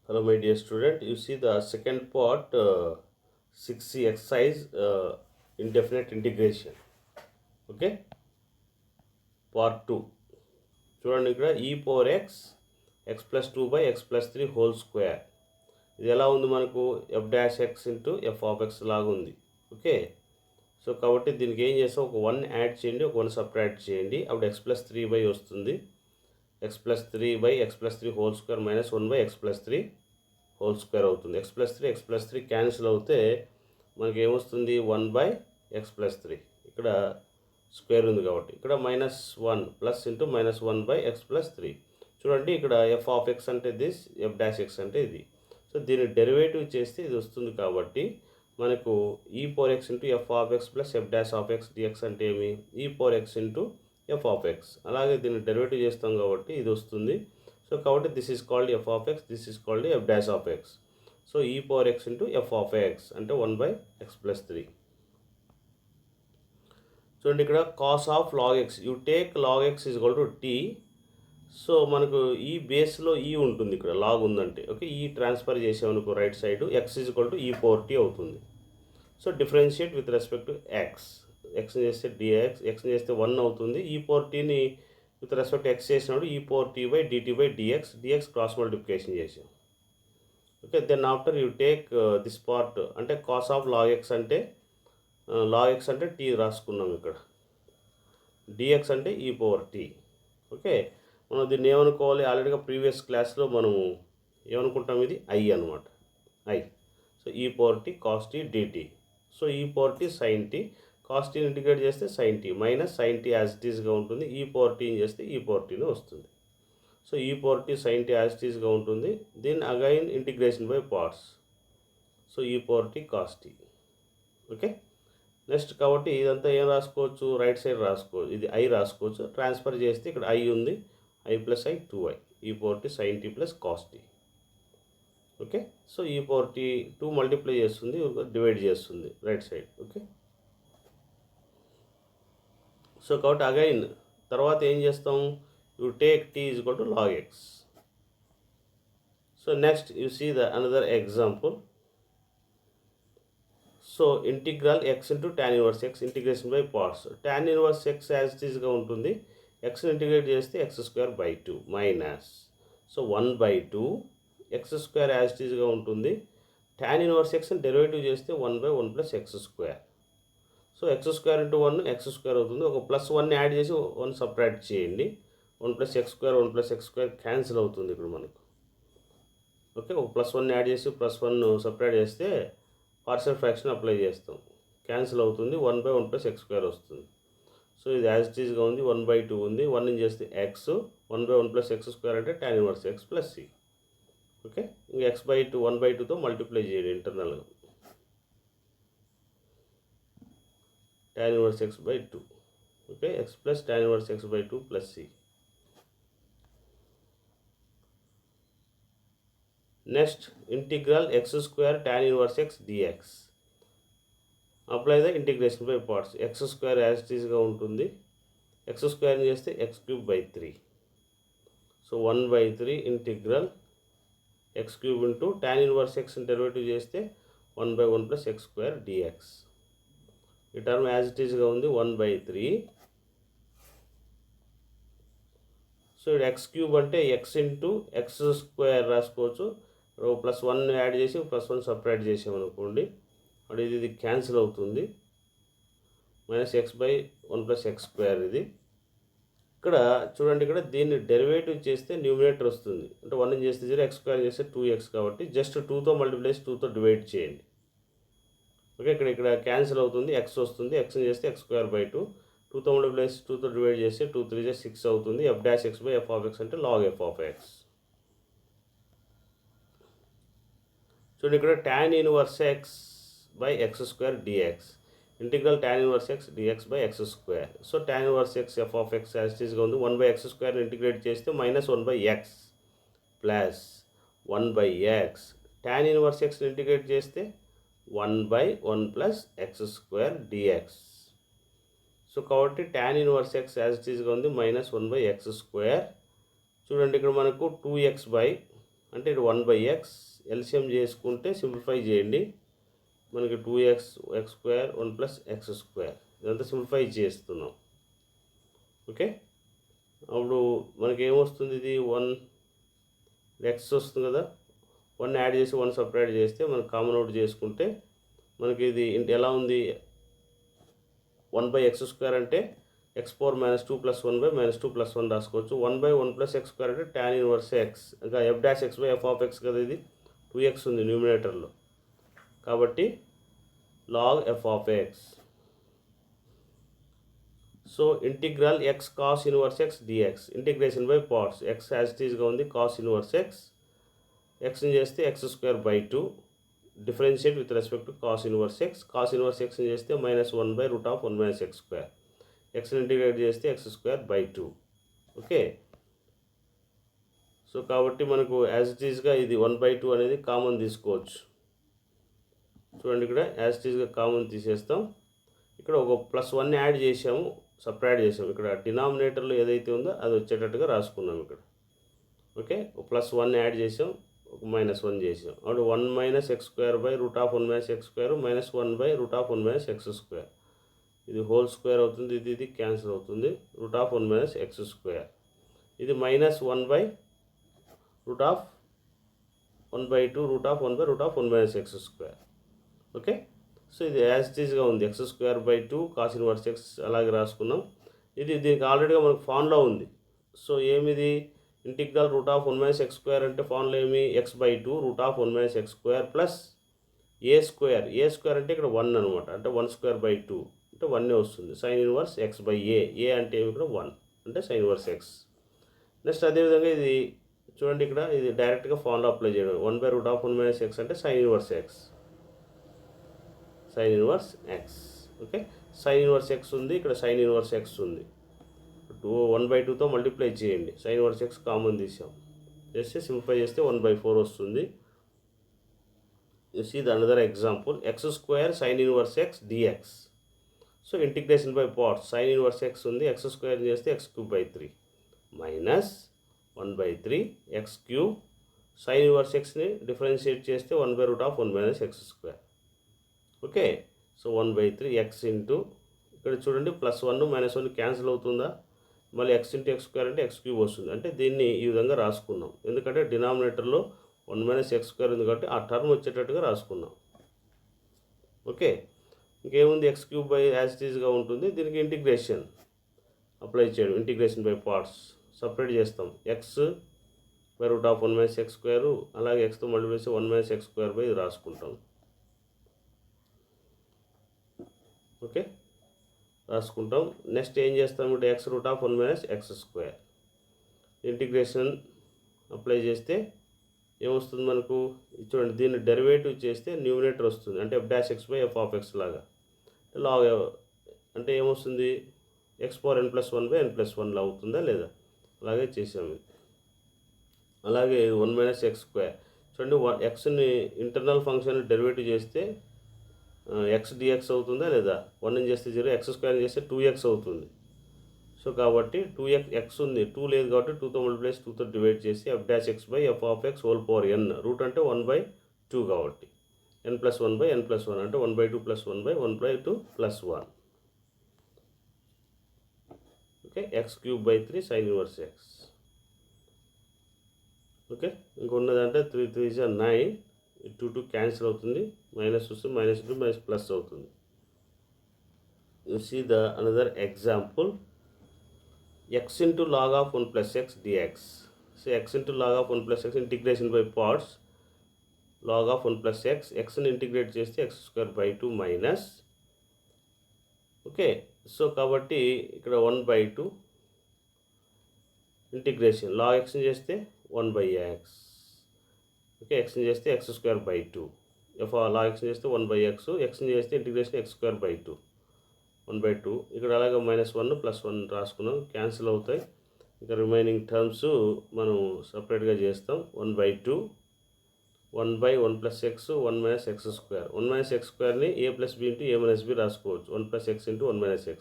Hello, my dear student. You see the second part, 6C exercise, indefinite integration. Okay, part 2. చూడండి ఇక్కడ e power x plus 2 by x plus 3 whole square. ఇది ఎలా ఉంది మనకు F dash X into f of X లాగా ఉంది. Okay, so కాబట్టి దీనికి ఏం చేస్తాం, ఒక 1 యాడ్ చేయండి, ఒక 1 సబ్ట్రాక్ట్ చేయండి, అప్పుడు x ప్లస్ 3 బై వస్తుంది. x plus 3 by x plus 3 whole square minus 1 by x plus 3 whole square అవుతుంది. x ప్లస్ 3 క్యాన్సిల్ అవుతే మనకి ఏమొస్తుంది, 1 బై ఎక్స్ ప్లస్ 3. ఇక్కడ స్క్వేర్ ఉంది కాబట్టి ఇక్కడ -1 plus into -1 by x plus 3. చూడండి ఇక్కడ ఎఫ్ ఆఫ్ ఎక్స్ అంటే దిస్, ఎఫ్ డాష్ ఎక్స్ అంటే ఇది. సో దీన్ని డెరివేటివ్ చేస్తే ఇది వస్తుంది కాబట్టి మనకు e power x into f of x plus f dash of x dx అంటే ఏమి, e power x into f of x. అలాగే దీన్ని డెరివేటివ్ చేస్తాం కాబట్టి ఇది వస్తుంది. సో కాబట్టి this is called f of x, this is called f dash of x. So e power x into f of x అంటే 1 బై ఎక్స్ ప్లస్ 3. చూడండి ఇక్కడ cos of log x, you take log X is equal to t. So మనకు ఈ బేస్లో ఈ ఉంటుంది, ఇక్కడ log ఉందంటే ఓకే, ఈ ట్రాన్స్ఫర్ చేసామనుకో right side, x is equal to e power t అవుతుంది. So differentiate with respect to x, ఎక్స్ని చేస్తే డిఎక్స్, ఎక్స్ని చేస్తే 1 అవుతుంది. ఈ పవర్ టీని విత్ రెస్పెక్ట్ ఎక్స్ చేసినప్పుడు e power t by dt by dx, dx cross multiplication చేసాం. Okay, then after you take this part, అంటే కాస్ ఆఫ్ లాగ్ ఎక్స్ అంటే లాగ్ ఎక్స్ అంటే టీ రాసుకున్నాం ఇక్కడ, డిఎక్స్ అంటే ఈ పవర్ టీ. ఓకే, మనం దీన్ని ఏమనుకోవాలి, ఆల్రెడీగా ప్రీవియస్ క్లాస్లో మనము ఏమనుకుంటాం, ఇది ఐ అనమాట, I. So e power t cos t dt. So e power t sine t, cos టీని ఇంటిగ్రేట్ చేస్తే sine t minus sine t as it ఈస్గా ఉంటుంది. ఈ పవర్ టీని చేస్తే ఈ పవర్ టీని వస్తుంది. So e power t sine t as it ఈస్గా ఉంటుంది. Then again integration by parts. So e power t cos t. Okay, next కాబట్టి ఇదంతా ఏం రాసుకోవచ్చు, రైట్ సైడ్ రాసుకోవచ్చు, ఇది ఐ రాసుకోవచ్చు. ట్రాన్స్ఫర్ చేస్తే ఇక్కడ ఐ ఉంది, I plus i 2i, e power t sine t plus cos t. Okay, so e power t 2 multiply చేస్తుంది, డివైడ్ చేస్తుంది రైట్ సైడ్. ఓకే, సో కాబట్టి అగైన్ తర్వాత ఏం చేస్తాం, you take t is equal to log x. So next you see the another example. So integral x into tan inverse x, integration by parts. Tan inverse x as it is గా ఉంటుంది, x integrate చేస్తే x square by 2 minus, so 1 by 2 x square as it ఈస్గా ఉంటుంది. tan inverse x derivative చేస్తే 1 by 1 plus x square. So x square into 1 x square అవుతుంది. ఒక plus 1 add చేసి 1 subtract చేయండి, 1 plus x square 1 plus x square cancel అవుతుంది ఇప్పుడు మనకు. ఓకే, ఒక ప్లస్ 1 యాడ్ చేసి ప్లస్ 1 సపరేట్ చేస్తే పార్షియల్ ఫ్రాక్షన్ అప్లై చేస్తాం, క్యాన్సిల్ అవుతుంది, 1 బై 1 ప్లస్ ఎక్స్ స్క్వేర్ వస్తుంది. సో ఇది యాజ్ ఇట్ ఈస్గా ఉంది, 1 బై 2 ఉంది, 1 చేస్తే ఎక్స్, 1 బై 1 ప్లస్ ఎక్స్ స్క్వేర్ అంటే tan inverse x plus c. Okay, ఇంకా ఎక్స్ బై 2 1 బై 2తో మల్టిప్లై చేయండి ఇంటర్నల్గా, tan inverse x by 2. Okay, x plus tan inverse x by 2 plus c. Next integral x square tan inverse x dx. Apply the integration by parts. X square as it ఈస్గా ఉంటుంది, x square చేస్తే x cube by 3. So 1 by 3 integral x cube into tan inverse x derivative చేస్తే 1 by 1 plus x square dx. ఈ term as it ఈస్గా ఉంది, 1 by 3. So ఇది X cube అంటే X into X square రాసుకోవచ్చు, plus 1 add చేసి plus 1 separate చేసామనుకోండి, అప్పుడు ఇది క్యాన్సిల్ అవుతుంది, minus X by 1 plus x square. ఇది ఇక్కడ చూడండి, ఇక్కడ దీన్ని డెరివేటివ్ చేస్తే న్యూమినేటర్ వస్తుంది, అంటే 1 చేస్తే 0, ఎక్స్ స్క్వేర్ చేస్తే 2x కాబట్టి జస్ట్ 2తో మల్టిప్లై చేసి 2తో డివైడ్ చేయండి. ఓకే, ఇక్కడ క్యాన్సిల్ అవుతుంది, ఎక్స్ వస్తుంది, ఎక్స్ని చేస్తే ఎక్స్ స్క్వేర్ బై 2, 2తో మల్టిప్లై చేసి 2తో డివైడ్ చేస్తే 2 3 6 అవుతుంది. F dash x by f of x అంటే లాగ్ ఎఫ్ ఆఫ్ ఎక్స్. చూడండి ఇక్కడ tan inverse x by x square dx, integral tan inverse x dx by x square. So tan inverse x f of x as it ఈస్గా ఉంది, 1 by x స్క్వేర్ని integrate చేస్తే minus 1 by x plus 1 by x. tan inverse ఎక్స్ని integrate చేస్తే 1 by 1 plus x square dx. So కాబట్టి tan inverse x as it ఈస్గా ఉంది, minus 1 by x square. చూడండి ఇక్కడ మనకు 2x బై అంటే ఇది 1/x ఎల్సిఎం చేసుకుంటే సింప్లిఫై చేయండి, మనకి 2x x square 1 + x square ఇదంతా సింప్లిఫై చేస్తున్నాం. ఓకే, అప్పుడు మనకి ఏమొస్తుంది, ఇది 1 x వస్తుంది కదా, 1 యాడ్ చేసి 1 సపరేట్ చేస్తే మనకు కామన్ అవుట్ చేసుకుంటే మనకి ఇది ఎలా ఉంది, 1/x² అంటే x⁻² + 1/-2 + 1 రాసుకోవచ్చు. 1/1 + x² అంటే tan 1x, ఇంకా f'(x/f(x) కదా, ఇది 2x ఉంది న్యూమినేటర్లో కాబట్టి log f(x). సో integral x cos 1x dx, integration by parts. x as it ఈస్గా ఉంది, cos 1x, xని చేస్తే x²/2, differentiate with respect to cos 1x, cos 1xని చేస్తే -1/√1 - x², xని ఇంటిగ్రేట్ చేస్తే x²/2. ఓకే, సో కాబట్టి మనకు యాజ్ ఇట్ ఈస్గా ఇది 1/2 అనేది కామన్ తీసుకోవచ్చు. చూడండి, ఇక్కడ యాజ్ ఇట్ ఈస్గా కామన్ తీసేస్తాం. ఇక్కడ ఒక +1 యాడ్ చేసాము, సపరేట్ చేసాము. ఇక్కడ డినామినేటర్లో ఏదైతే ఉందో అది వచ్చేటట్టుగా రాసుకున్నాం ఇక్కడ. ఓకే, +1 యాడ్ చేసాం, ఒక -1 చేసాం. అప్పుడు 1 - x²/√1 - x², -1/√1 - x². ఇది హోల్ స్క్వేర్ అవుతుంది, ఇది క్యాన్సిల్ అవుతుంది, √1 - x². ఇది -1/√1/2 √1/√1 - x². ఓకే, సో ఇది యాజ్ ఇట్ ఈస్గా ఉంది, x²/2 cos 1x అలాగే రాసుకున్నాం. ఇది దీనికి ఆల్రెడీగా మనకు ఫార్ములా ఉంది. సో ఏమిది, ఇంటిగ్రల్ √1 - x² అంటే ఫార్ములా ఏమి, x/2 √1 - x² ప్లస్ a² అంటే ఇక్కడ 1 అనమాట, అంటే 1²/2 అంటే 1 వస్తుంది. sin 1x/a, a అంటే ఏమి ఇక్కడ 1 అంటే sin 1x. నెక్స్ట్ అదేవిధంగా ఇది చూడండి, ఇక్కడ ఇది డైరెక్ట్గా ఫార్ములా అప్లై చేయడం, 1/√1 - x అంటే sin 1x, sin 1x. Okay, sin 1x ఉంది, ఇక్కడ sin 1x ఉంది, 1/2తో మల్టిప్లై చేయండి, sin 1x కామన్ తీసాం, చేస్తే సింప్లిఫై చేస్తే 1/4 వస్తుంది. See the another example, x² sin 1x dx. So integration by parts, sin 1x ఉంది, x² చేస్తే x³ minus 1/3 x³ sin 1xని differentiate చేస్తే 1/√1 - x². Okay, so 1/3 x into, ఇక్కడ చూడండి +1 -1 క్యాన్సిల్ అవుతుందా, మళ్ళీ x ఇంటూ x² అంటే x³ వస్తుంది. అంటే దీన్ని ఈ విధంగా రాసుకున్నాం, ఎందుకంటే డినామినేటర్లో 1 - x² ఉంది కాబట్టి ఆ టర్మ్ వచ్చేటట్టుగా రాసుకున్నాం. ఓకే, ఇంకేముంది, x³ యాజ్ ఇట్ ఈస్గా ఉంటుంది, దీనికి ఇంటిగ్రేషన్ అప్లై చేయడం, ఇంటిగ్రేషన్ బై పార్ట్స్ సపరేట్ చేస్తాం, x/√1 - x², అలాగే xతో మల్టిప్లై చేసి 1 - x² ఇది రాసుకుంటాం. ఓకే, రాసుకుంటాం. నెక్స్ట్ ఏం చేస్తాం, ఇక్కడ x√1 - x², ఇంటిగ్రేషన్ అప్లై చేస్తే ఏమొస్తుంది మనకు, చూడండి దీన్ని డెరివేటివ్ చేస్తే న్యూమినేటర్ వస్తుంది, అంటే f'(x/f(x) లాగా, లాగ్ అంటే ఏమొస్తుంది, xn+1/n+1 అవుతుందా లేదా, అలాగే చేసాము. అలాగే 1 - x², చూడండి xని ఇంటర్నల్ ఫంక్షన్ డెరివేటివ్ చేస్తే x dx అవుతుందా లేదా, 1 చేస్తే 0, x² చేస్తే 2x అవుతుంది. సో కాబట్టి 2x ఉంది, 2 లేదు కాబట్టి 2తో మల్టిప్లై చేసి 2తో డివైడ్ చేసి f'(x/f(x)n, రూట్ అంటే 1/2 కాబట్టి n+1/n+1 అంటే 1/2 + 1/1/2 + 1. Okay, x³/3 sin 1x. Okay, ఇంకొన్నదంటే 3 3 = 9, 2 క్యాన్సిల్ అవుతుంది, మైనస్ వస్తుంది, -2 ప్లస్ అవుతుంది. You see the another example, x into log of 1 + x dx. So x into log of 1 + x integration by parts, log of 1 + x, xని integrate చేస్తే x²/2 minus. Okay, so కాబట్టి ఇక్కడ 1/2 integration, log xని చేస్తే 1/x. Okay, xని చేస్తే x²/2, log xని చేస్తే 1/x, xని చేస్తే ఇంటిగ్రేషన్ x²/2 1/2. ఇక్కడ అలాగే -1 + 1 రాసుకున్నాం, క్యాన్సిల్ అవుతాయి. ఇక రిమైనింగ్ టర్మ్స్ మనం సపరేట్గా చేస్తాం, 1/2 1/1 + x 1 - x², 1 - x²ని a + b × a - b రాసుకోవచ్చు, 1 + x × 1 - x,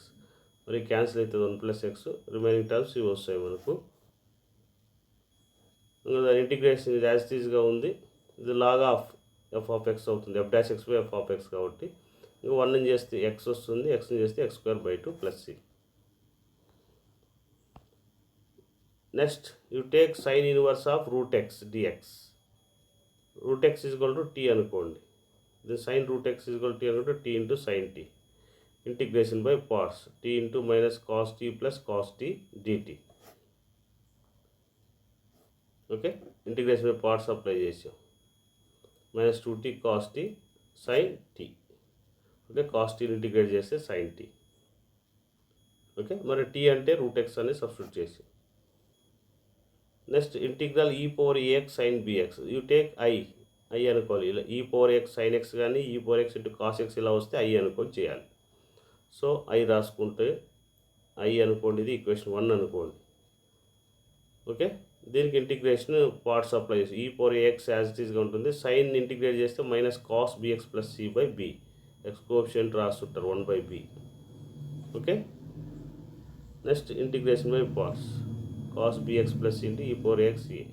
మరి క్యాన్సిల్ అవుతుంది 1 + x, రిమైనింగ్ టర్మ్స్ ఇవి వస్తాయి మనకు. దాని ఇంటిగ్రేషన్ ఇది యాజ్ ఈజ్గా ఉంది. ఇది log of f of x అవుతుంది, f dash x by f of x కాబట్టి ఇంకా 1ని చేస్తే ఎక్స్ వస్తుంది, ఎక్స్ని చేస్తే x square by 2 plus c. Next you take sine inverse of root x dx. Root x equal to t అనుకోండి, ఇది sine root x equal t అనుకుంటే t into sine t, integration by parts, t into minus cos t plus cos t dt. Okay, integration by parts apply చేసాం. Minus 2t cos t sine t. Okay, cos టీని integrate చేస్తే sine t. Okay, మరి t అంటే root x అని substitute చేసి. Next integral e power ax sine bx. U take I అనుకోవాలి. ఇలా e power x sine x కానీ e power x into cos x ఇలా వస్తే ఐ అనుకొని చేయాలి. సో ఐ రాసుకుంటే ఐ అనుకోండి, ఇది ఈక్వేషన్ 1 అనుకోండి. ఓకే, దీనికి ఇంటిగ్రేషన్ పార్ట్స్ అప్లై చేసి ఈ పవర్ ఏఎక్స్ యాజ్ ఇట్ ఈస్గా ఉంటుంది. సైన్ ఇంటిగ్రేట్ చేస్తే minus cos bx plus c by b, x coefficient రాస్తుంటారు 1/b. Okay, next integration by parts, cos bx plus into e power x a.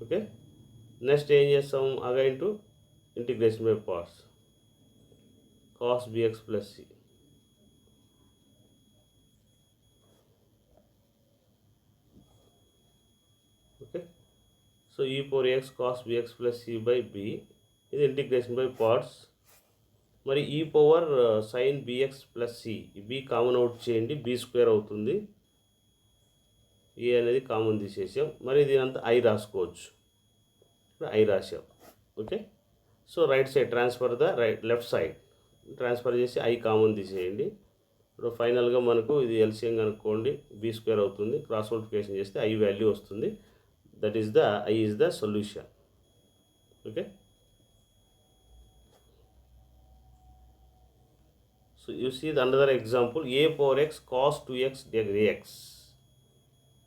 Okay, next ఏం చేస్తాం, again to integration by parts, cos bx plus c. Okay, so e power x cos bx plus c by b, ఇది integration by parts. మరి e power sine bx plus c, b common out చేయండి, B square అవుతుంది, ఏ అనేది common తీసేసాం. మరి దీనంతా I రాసుకోవచ్చు, ఇప్పుడు I రాసాం. Okay, so right side transfer the left side transfer చేసి ఐ కామన్ తీసేయండి. ఇప్పుడు ఫైనల్గా మనకు ఇది ఎల్సిఎం కనుక్కోండి, బి స్క్వేర్ అవుతుంది, క్రాస్ మల్టిప్లికేషన్ చేస్తే ఐ వాల్యూ వస్తుంది. That is the I is the solution. Okay, so you see the another example, a power x cos 2x dx.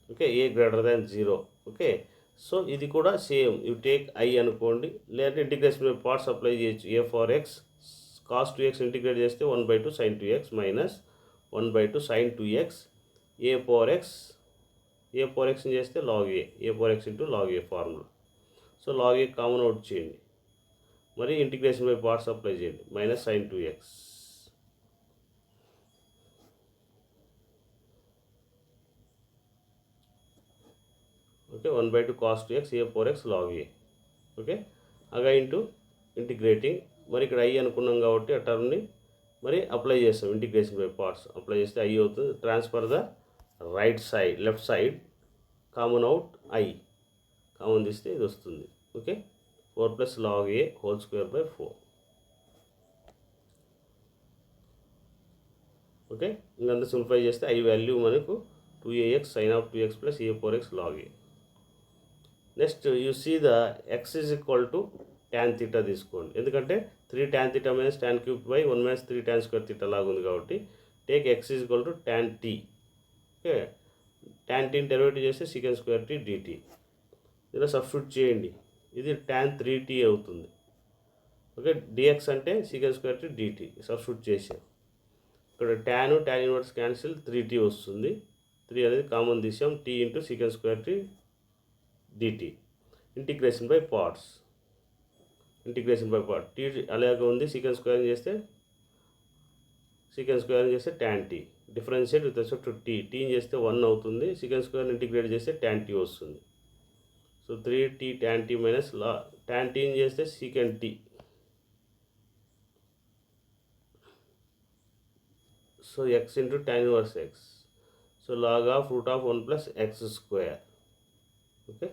okay, a greater than 0. okay, so ఇది కూడా same, you take I అనుకోండి, లేదంటే integration by parts apply చేయొచ్చు. a power x cos 2x integrate చేస్తే 1/2 sin 2x minus 1/2 sin 2x, a power xని చేస్తే log a power x into log a formula. So log a common out చేయండి, మరి integration by parts apply చేయండి, minus sin 2x. Okay, 1/2 cos 2x a power x log a. Okay, అగా into integrating, మరి ఇక్కడ I అనుకున్నాం కాబట్టి ఆ టర్మ్ని మరి అప్లై చేస్తాం, ఇంటిగ్రేషన్ బై పార్ట్స్ అప్లై చేస్తే ఐ అవుతుంది. Transfer the right side left side, common out I, common తీస్తే ఇది వస్తుంది. Okay, 4 plus log a whole square by 4. Okay, ఇంకంతా సింప్లిఫై చేస్తే ఐ వాల్యూ మనకు 2ax sin of 2x plus a power x log a. Next you see the x is equal to tan theta తీసుకోండి, ఎందుకంటే 3 tan theta minus tan cube by 1 minus 3 tan square theta లాగా ఉంది కాబట్టి take X is equal to tan t. Okay, tan t derivative చేస్తే secant square t dt. ఇలా substitute చేయండి, ఇది tan 3t అవుతుంది. ఓకే, dx అంటే secant square t dt substitute చేసాం. ఇక్కడ tan ఇన్వర్స్ క్యాన్సిల్, 3t వస్తుంది, 3 అనేది కామన్ తీసాం, t into secant square t dt. Integration by parts, integration by part, t అలాగే ఉంది, secant స్క్వేర్ చేస్తే tan t, differentiate with respect to టీని చేస్తే 1 అవుతుంది, secant స్క్వేర్ ఇంటిగ్రేట్ చేస్తే tan t వస్తుంది. So 3t tan t minus tan tని చేస్తే secant t. So x into tan inverse x, so log of root of 1 plus x square. Okay,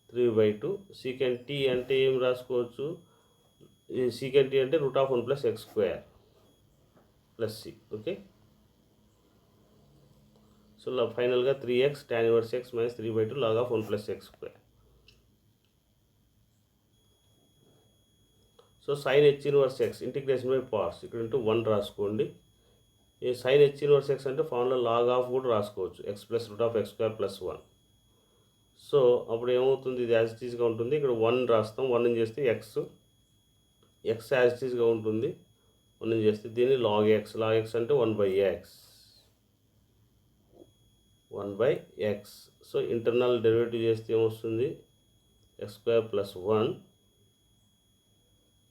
3/2 secant t అంటే ఏం రాసుకోవచ్చు, secant t అంటే route of 1 plus x square plus c. Okay, so ఫైనల్గా 3x tan inverse x minus 3/2 log of 1 plus x square. So sin h inverse x integration by parts, ఇక్కడ into 1 రాసుకోండి. ఈ sin h inverse x అంటే formula log of కూడా రాసుకోవచ్చు, x plus root of x square plus 1. So అప్పుడు ఏమవుతుంది, ఇది as it ఈస్గా ఉంటుంది, ఇక్కడ 1 రాస్తాం, 1ని చేస్తే x యాజ్ ఇట్ ఈస్గా ఉంటుంది, 1ని చేస్తే దీన్ని log x అంటే 1/x. 1/x. So internal derivative చేస్తే ఏమొస్తుంది, x² + 1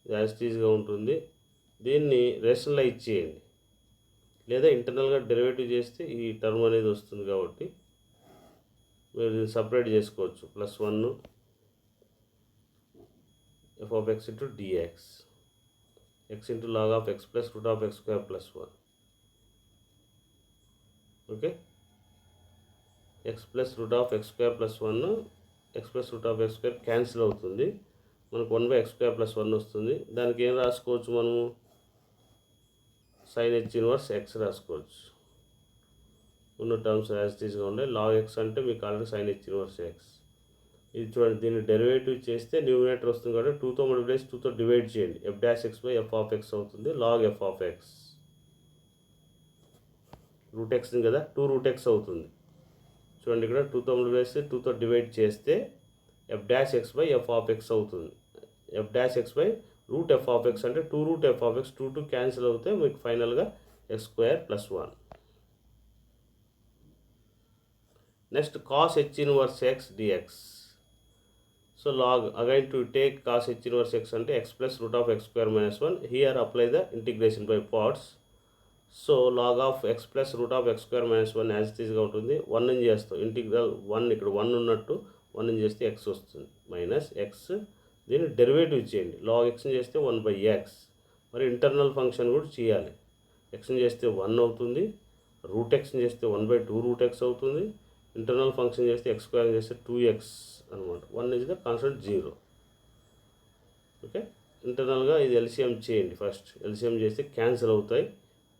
యాజ్ ఇట్ ఈజ్గా ఉంటుంది. దీన్ని రేషనలైజ్ చేయండి, లేదా ఇంటర్నల్గా డెరివేటివ్ చేస్తే ఈ టర్మ్ అనేది వస్తుంది కాబట్టి మీరు దీన్ని సపరేట్ చేసుకోవచ్చు. +1 f(x) × dx x × log of x plus root of x² + 1. Okay, x plus root of x² + 1 x plus root of x² cancel అవుతుంది, మనకు 1/x² + 1 వస్తుంది. దానికి ఏం రాసుకోవచ్చు మనము, sin h ఇన్వర్స్ x రాసుకోవచ్చు. ఉన్న టర్మ్స్ యాజ్ ఇట్ ఈస్గా ఉండే. log x అంటే మీకు already sin h inverse x. ఇది చూడండి, దీన్ని డెరివేటివ్ చేస్తే న్యూమినేటర్ వస్తుంది కాబట్టి 2తో మల్టిప్లై చేసి 2తో డివైడ్ చేయండి. f'(x/f(x) అవుతుంది. log f(x) √x కదా, 2√x అవుతుంది. చూడండి ఇక్కడ 2తో మల్టిప్లై చేస్తే 2తో డివైడ్ చేస్తే f'(x/f(x) అవుతుంది. f'(x/√f(x) అంటే 2√f(x) 2 క్యాన్సిల్ అవుతే మీకు ఫైనల్గా x² + 1. Next cos h inverse x dx. So log, again to take cos h inverse x అంటే x plus root of x square minus 1. Here apply the integration by parts. So log of x plus root of x square minus 1 as it ఈస్గా ఉంటుంది. 1 చేస్తాం, integral 1 ఇక్కడ 1 ఉన్నట్టు 1 చేస్తే x వస్తుంది minus x. దీన్ని derivative చేయండి, log x చేస్తే 1/x. మరి ఇంటర్నల్ ఫంక్షన్ కూడా చేయాలి. x చేస్తే 1 అవుతుంది, √x చేస్తే 1/2√x అవుతుంది. ఇంటర్నల్ ఫంక్షన్ చేస్తే x² చేస్తే 2x అనమాట. 1 ఇస్ ద కాన్స్టెంట్ 0. ఓకే, ఇంటర్నల్గా ఇది ఎల్సిఎం చేయండి. ఫస్ట్ ఎల్సిఎం చేస్తే క్యాన్సిల్ అవుతాయి.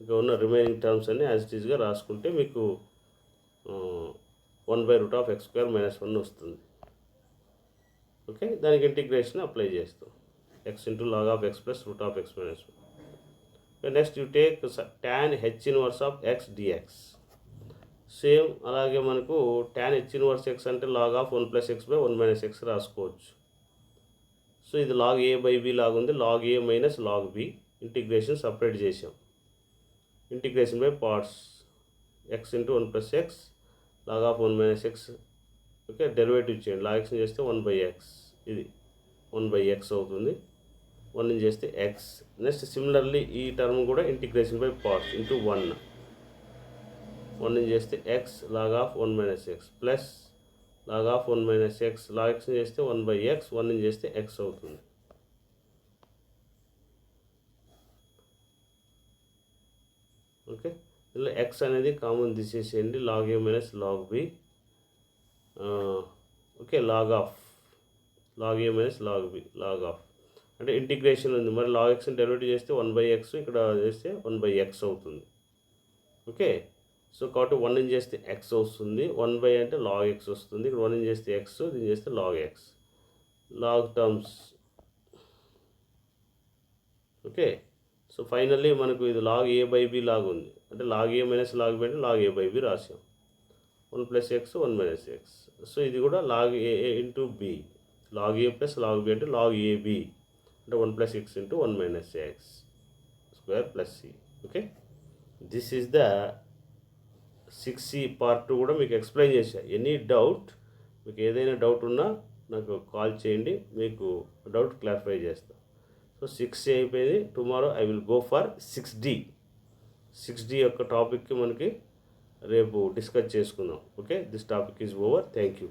ఇంకా ఉన్న రిమైనింగ్ టర్మ్స్ అన్ని యాజ్ ఇట్ ఈస్గా రాసుకుంటే మీకు 1/√x² - 1 వస్తుంది. ఓకే, దానికి ఇంటిగ్రేషన్ అప్లై చేస్తాం, x × log of x plus root of x minus 1. Next you take tan h inverse of x dx. Same అలాగే మనకు tan h ఇన్వర్స్ x అంటే log of 1 + x/1 - x రాసుకోవచ్చు. So ఇది log a/b లాగా ఉంది, log a - log b. Integration separate చేసాం. Integration by parts, x × 1 + x log of 1 - x. Okay, derivative చేయండి, log x చేస్తే 1/x, ఇది 1/x అవుతుంది. 1 చేస్తే x. నెక్స్ట్ సిమిలర్లీ ఈ టర్మ్ కూడా ఇంటిగ్రేషన్ బై పార్ట్స్ ఇంటూ 1. 1 చేస్తే x log of 1 - x plus log of 1 - x. log x చేస్తే 1/x, 1 చేస్తే x అవుతుంది. ఓకే, ఇలా x అనేది కామన్ తీసేసేయండి, log a - log b. Okay, log a - log b, log అంటే ఇంటిగ్రేషన్ ఉంది. మరి log x డెరివేటివ్ చేస్తే 1/x, ఇక్కడ చేస్తే 1/x అవుతుంది. ఓకే, సో కాబట్టి 1 చేస్తే x వస్తుంది, 1/, అంటే log x వస్తుంది. ఇక్కడ 1 చేస్తే x, దీన్ని చేస్తే log x. log terms. Okay, so finally మనకు ఇది log a/b లాగా ఉంది, అంటే log a - log b అంటే log a/b రాసాం. 1 + x 1 - x. సో ఇది కూడా log a × b, log a + log b అంటే log ab, అంటే 1 + x × 1 - x square plus c. Okay, this is the 6C part 2 కూడా మీకు ఎక్స్ప్లెయిన్ చేశా. ఎనీ డౌట్, మీకు ఏదైనా డౌట్ ఉన్నా నాకు కాల్ చేయండి, మీకు డౌట్ క్లారిఫై చేస్తాను. సో 6C అయిపోయింది. Tomorrow I will go for 6D. 6D యొక్క టాపిక్కి మనకి రేపు డిస్కస్ చేసుకుందాం. Okay, this topic is over. Thank you.